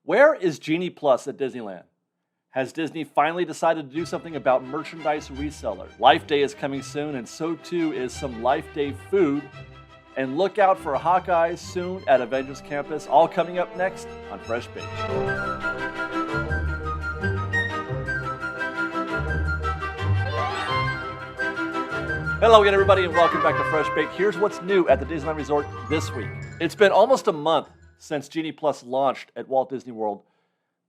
Where is Genie Plus at Disneyland? Has Disney finally decided to do something about merchandise reseller? Life Day is coming soon, and so too is some Life Day food. And look out for Hawkeye soon at Avengers Campus, all coming up next on Fresh Baked. Hello again, everybody, and welcome back to Fresh Baked. Here's what's new at the Disneyland Resort this week. It's been almost a month since Genie Plus launched at Walt Disney World.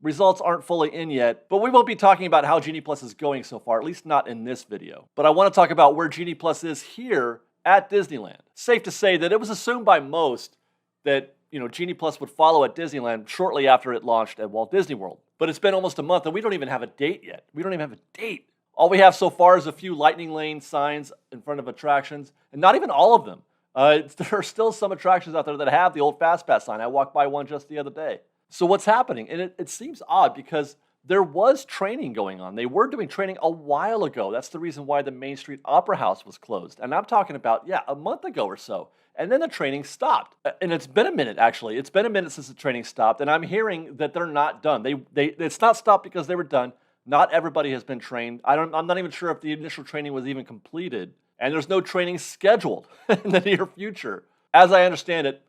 Results aren't fully in yet, but we won't be talking about how Genie Plus is going so far, at least not in this video. But I want to talk about where Genie Plus is here at Disneyland. Safe to say that it was assumed by most that Genie Plus would follow at Disneyland shortly after it launched at Walt Disney World. But it's been almost a month and we don't even have a date yet. We don't even have a date. All we have so far is a few lightning lane signs in front of attractions, and not even all of them. There are still some attractions out there that have the old Fast Pass sign. I walked by one just the other day. So what's happening? And it seems odd because there was training going on. They were doing training a while ago. That's the reason why the Main Street Opera House was closed. And I'm talking about, a month ago or so. And then the training stopped. And it's been a minute, actually. It's been a minute since the training stopped. And I'm hearing that they're not done. It's not stopped because they were done. Not everybody has been trained. I'm not even sure if the initial training was even completed. And there's no training scheduled in the near future. As I understand it,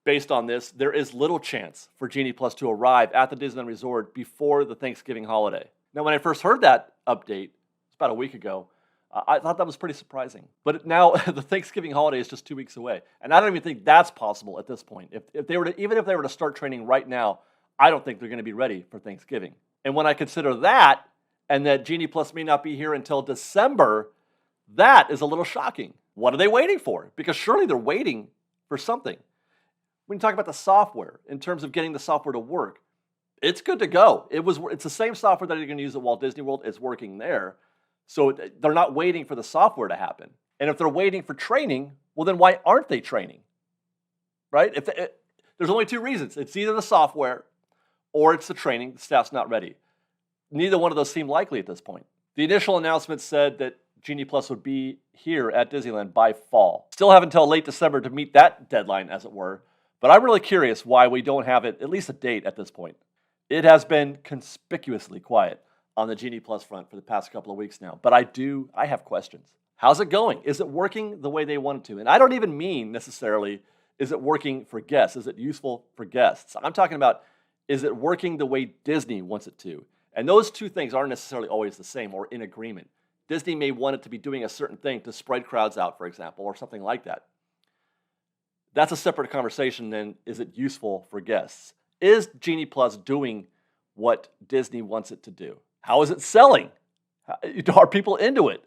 based on this, there is little chance for Genie Plus to arrive at the Disneyland Resort before the Thanksgiving holiday. Now, when I first heard that update, it's about a week ago, I thought that was pretty surprising. But now the Thanksgiving holiday is just 2 weeks away. And I don't even think that's possible at this point. Even if they were to start training right now, I don't think they're going to be ready for Thanksgiving. And when I consider that, and that Genie Plus may not be here until December, that is a little shocking. What are they waiting for? Because surely they're waiting for something. When you talk about the software, in terms of getting the software to work, it's good to go. It's the same software that you're going to use at Walt Disney World. It's working there. So they're not waiting for the software to happen. And if they're waiting for training, well, then why aren't they training? Right? There's only two reasons. It's either the software or it's the training. The staff's not ready. Neither one of those seem likely at this point. The initial announcement said that Genie Plus would be here at Disneyland by fall. Still have until late December to meet that deadline, as it were. But I'm really curious why we don't have it, at least a date at this point. It has been conspicuously quiet on the Genie Plus front for the past couple of weeks now. But I have questions. How's it going? Is it working the way they want it to? And I don't even mean necessarily, is it working for guests? Is it useful for guests? I'm talking about, is it working the way Disney wants it to? And those two things aren't necessarily always the same or in agreement. Disney may want it to be doing a certain thing to spread crowds out, for example, or something like that. That's a separate conversation than is it useful for guests? Is Genie Plus doing what Disney wants it to do? How is it selling? Are people into it?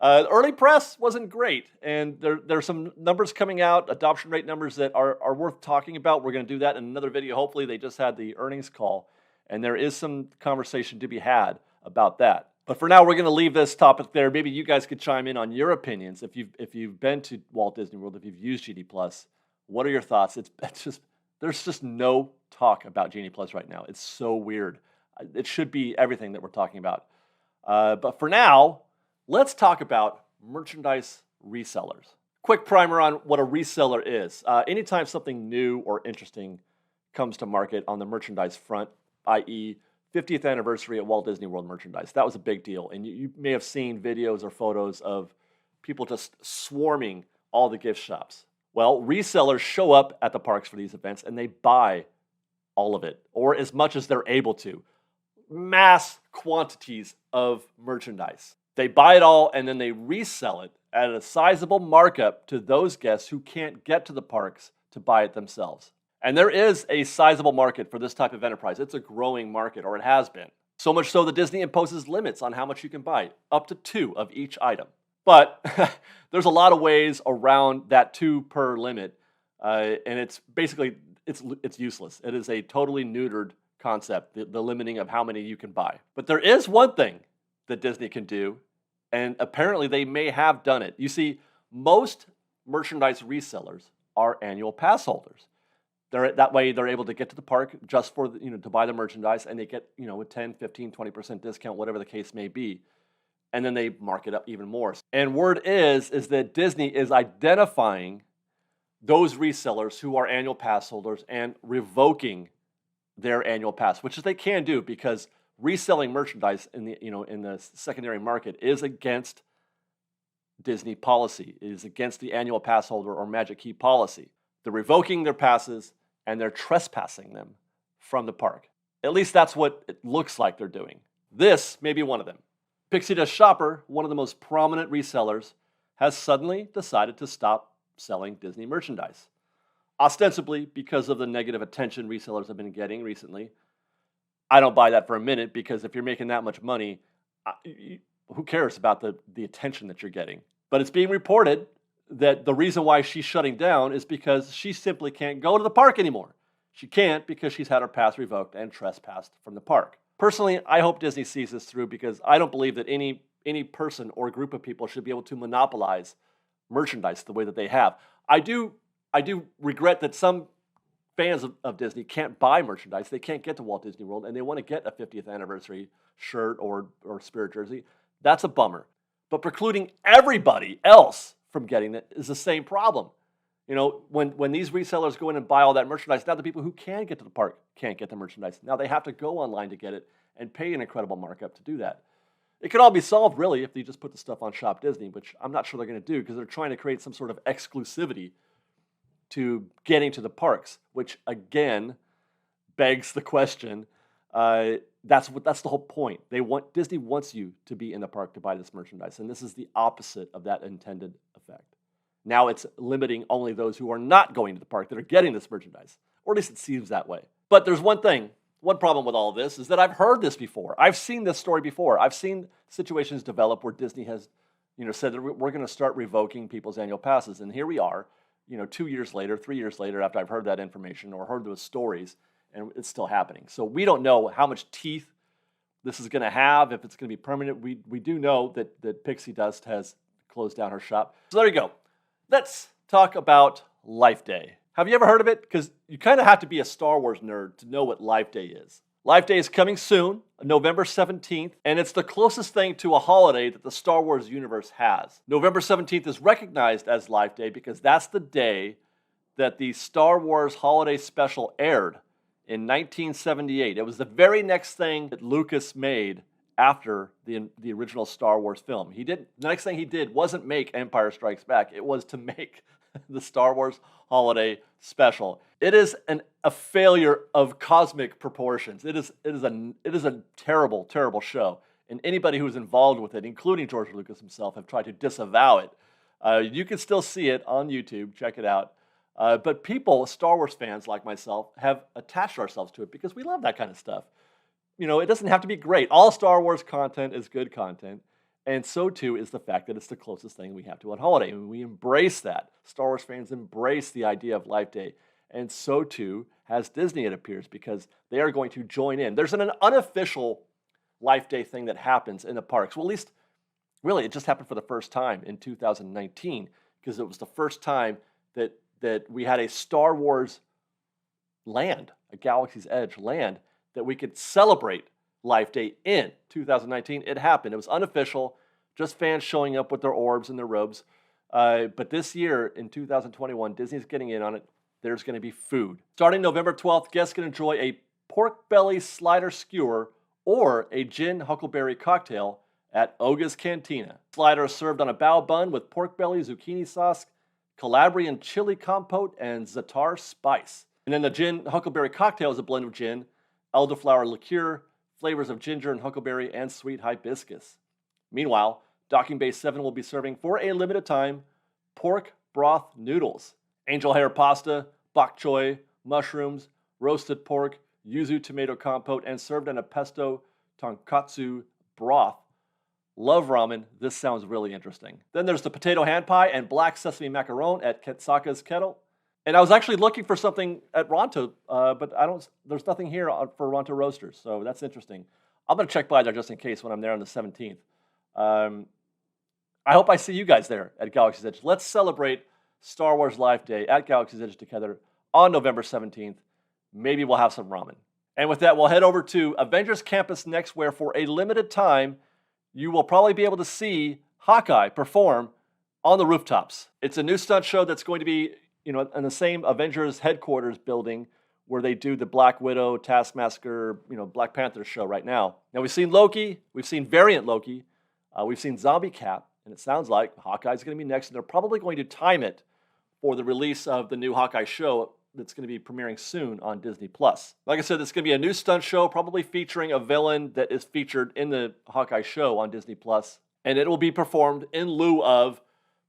Early press wasn't great, and there's some numbers coming out, adoption rate numbers that are worth talking about. We're going to do that in another video. Hopefully, they just had the earnings call, and there is some conversation to be had about that. But for now, we're going to leave this topic there. Maybe you guys could chime in on your opinions. If you've been to Walt Disney World, if you've used Genie Plus, what are your thoughts? There's just no talk about Genie Plus right now. It's so weird. It should be everything that we're talking about. But for now, let's talk about merchandise resellers. Quick primer on what a reseller is. Anytime something new or interesting comes to market on the merchandise front, i.e., 50th anniversary at Walt Disney World merchandise. That was a big deal. And you may have seen videos or photos of people just swarming all the gift shops. Well, resellers show up at the parks for these events and they buy all of it, or as much as they're able to. Mass quantities of merchandise. They buy it all and then they resell it at a sizable markup to those guests who can't get to the parks to buy it themselves. And there is a sizable market for this type of enterprise. It's a growing market, or it has been. So much so that Disney imposes limits on how much you can buy, up to 2 of each item. But there's a lot of ways around that 2 per limit, and it's basically, it's useless. It is a totally neutered concept, the limiting of how many you can buy. But there is one thing that Disney can do, and apparently they may have done it. You see, most merchandise resellers are annual pass holders. That way they're able to get to the park just for to buy the merchandise, and they get a 10, 15, 20% discount, whatever the case may be. And then they mark it up even more. And word is that Disney is identifying those resellers who are annual pass holders and revoking their annual pass, which is they can do because reselling merchandise in the secondary market is against Disney policy. It is against the annual pass holder or Magic Key policy. They're revoking their passes and they're trespassing them from the park. At least that's what it looks like they're doing. This may be one of them. Pixie Dust Shopper, one of the most prominent resellers, has suddenly decided to stop selling Disney merchandise. Ostensibly because of the negative attention resellers have been getting recently. I don't buy that for a minute because if you're making that much money, who cares about the attention that you're getting? But it's being reported that the reason why she's shutting down is because she simply can't go to the park anymore. She can't because she's had her pass revoked and trespassed from the park. Personally, I hope Disney sees this through because I don't believe that any person or group of people should be able to monopolize merchandise the way that they have. I do regret that some fans of Disney can't buy merchandise. They can't get to Walt Disney World and they want to get a 50th anniversary shirt or Spirit jersey. That's a bummer. But precluding everybody else from getting it is the same problem. You know, when these resellers go in and buy all that merchandise, now the people who can get to the park can't get the merchandise. Now they have to go online to get it and pay an incredible markup to do that. It could all be solved, really, if they just put the stuff on Shop Disney, which I'm not sure they're going to do because they're trying to create some sort of exclusivity to getting to the parks, which, again, begs the question. That's the whole point. Disney wants you to be in the park to buy this merchandise, and this is the opposite of that intended effect. Now it's limiting only those who are not going to the park that are getting this merchandise, or at least it seems that way. But there's one problem with all of this is that I've heard this before. I've seen this story before. I've seen situations develop where Disney has, said that we're going to start revoking people's annual passes, and here we are, 2 years later, 3 years later, after I've heard that information or heard those stories, and it's still happening. So we don't know how much teeth this is going to have, if it's going to be permanent. We do know that Pixie Dust has closed down her shop. So there you go. Let's talk about Life Day. Have you ever heard of it? Because you kind of have to be a Star Wars nerd to know what Life Day is. Life Day is coming soon, November 17th, and it's the closest thing to a holiday that the Star Wars universe has. November 17th is recognized as Life Day because that's the day that the Star Wars Holiday Special aired in 1978. It was the very next thing that Lucas made after the original Star Wars film. The next thing he did wasn't make Empire Strikes Back. It was to make the Star Wars Holiday Special. It is a failure of cosmic proportions. It is a terrible, terrible show. And anybody who was involved with it, including George Lucas himself, have tried to disavow it. You can still see it on YouTube. Check it out. But people, Star Wars fans like myself, have attached ourselves to it because we love that kind of stuff. It doesn't have to be great. All Star Wars content is good content. And so, too, is the fact that it's the closest thing we have to a holiday. And we embrace that. Star Wars fans embrace the idea of Life Day. And so, too, has Disney, it appears, because they are going to join in. There's an unofficial Life Day thing that happens in the parks. Well, at least, really, it just happened for the first time in 2019 because it was the first time that we had a Star Wars land, a Galaxy's Edge land, that we could celebrate Life Day in 2019. It happened. It was unofficial, just fans showing up with their orbs and their robes. But this year, in 2021, Disney's getting in on it. There's going to be food. Starting November 12th, guests can enjoy a pork belly slider skewer or a gin huckleberry cocktail at Oga's Cantina. Slider is served on a bao bun with pork belly, zucchini sauce, Calabrian chili compote, and za'atar spice. And then the gin huckleberry cocktail is a blend of gin, elderflower liqueur, flavors of ginger and huckleberry, and sweet hibiscus. Meanwhile, Docking Bay 7 will be serving, for a limited time, pork broth noodles, angel hair pasta, bok choy, mushrooms, roasted pork, yuzu tomato compote, and served in a pesto tonkatsu broth. Love ramen. This sounds really interesting. Then there's the potato hand pie and black sesame macaron at Ketsaka's Kettle. And I was actually looking for something at Ronto, but there's nothing here for Ronto Roasters, so that's interesting. I'm going to check by there just in case when I'm there on the 17th. I hope I see you guys there at Galaxy's Edge. Let's celebrate Star Wars Life Day at Galaxy's Edge together on November 17th. Maybe we'll have some ramen. And with that, we'll head over to Avengers Campus next, where for a limited time, you will probably be able to see Hawkeye perform on the rooftops. It's a new stunt show that's going to be in the same Avengers headquarters building where they do the Black Widow, Taskmaster, Black Panther show right now. Now, we've seen Loki, we've seen Variant Loki, we've seen Zombie Cap, and it sounds like Hawkeye's going to be next, and they're probably going to time it for the release of the new Hawkeye show that's going to be premiering soon on Disney+. Like I said, this is going to be a new stunt show, probably featuring a villain that is featured in the Hawkeye show on Disney+, and it will be performed in lieu of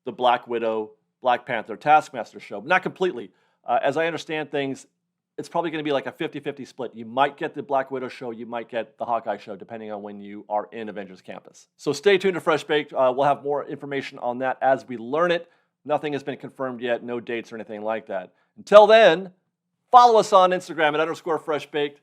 the Black Widow, Black Panther, Taskmaster show. But not completely. As I understand things, it's probably going to be like a 50-50 split. You might get the Black Widow show, you might get the Hawkeye show, depending on when you are in Avengers Campus. So stay tuned to Fresh Baked. We'll have more information on that as we learn it. Nothing has been confirmed yet, no dates or anything like that. Until then, follow us on Instagram at _FreshBaked,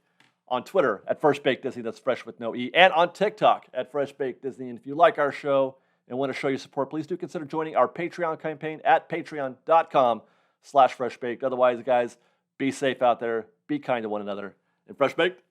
on Twitter at FreshBakedDisney, that's fresh with no E, and on TikTok at FreshBakedDisney. And if you like our show and want to show your support, please do consider joining our Patreon campaign at patreon.com/FreshBaked. Otherwise, guys, be safe out there, be kind to one another, and Fresh Baked.